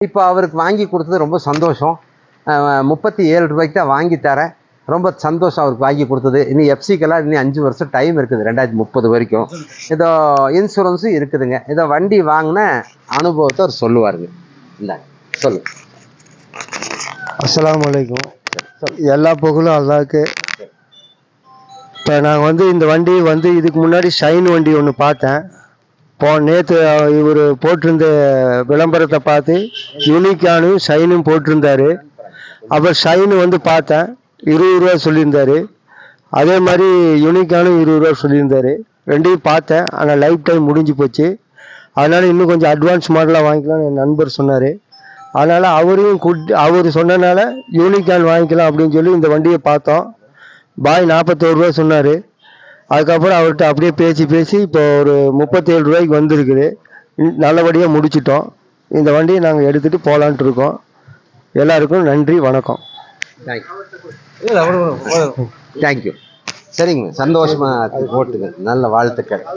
இப்போ அவருக்கு வாங்கி கொடுத்தது ரொம்ப சந்தோஷம். 37 ரூபாய்க்கு தான் வாங்கி தரேன். ரொம்ப சந்தோஷம் அவருக்கு வாங்கி கொடுத்தது. இன்னும் எஃப்சிக்கெல்லாம் இன்னும் 5 வருஷம் டைம் இருக்குது, 2030 வரைக்கும். ஏதோ இன்சூரன்ஸும் இருக்குதுங்க. ஏதோ வண்டி வாங்கின அனுபவத்தை அவர் சொல்லுவாருங்க. இந்தாங்க சொல்லு. அஸ்ஸலாமு அலைக்கும். எல்லா புகழும் அல்லாஹ்க்கு. இப்போ நாங்கள் இந்த வண்டி இதுக்கு முன்னாடி ஷைன் வண்டி ஒன்று பார்த்தேன். நேற்று இவர் போட்டிருந்த விளம்பரத்தை பார்த்து யூனிக்கானும் ஷைனும் போட்டிருந்தாரு. அப்புறம் ஷைனு பார்த்தேன், 20 ரூபா சொல்லியிருந்தாரு. அதே மாதிரி யூனிக்கானும் 20 ரூபா சொல்லியிருந்தாரு. ரெண்டையும் பார்த்தேன், ஆனால் லைஃப் டைம் முடிஞ்சு போச்சு. அதனால் இன்னும் கொஞ்சம் அட்வான்ஸ் மாடலாக வாங்கிக்கலாம்னு என் நண்பர் சொன்னார். அதனால் அவர் சொன்னனால யூனிகான் வாங்கிக்கலாம் அப்படின்னு சொல்லி இந்த வண்டியை பார்த்தோம். பாய் 41 ரூபா சொன்னார். அதுக்கப்புறம் அவர்கிட்ட அப்படியே பேசி இப்போ ஒரு 37 ரூபாய்க்கு வந்திருக்குது. நல்லபடியாக முடிச்சிட்டோம். இந்த வண்டியை நாங்கள் எடுத்துகிட்டு போகலான்ட்டு இருக்கோம். எல்லாருக்கும் நன்றி, வணக்கம். தேங்க்யூ. சரிங்க, சந்தோஷமாக ஓட்டுங்க. நல்ல வாழ்த்துக்கள்.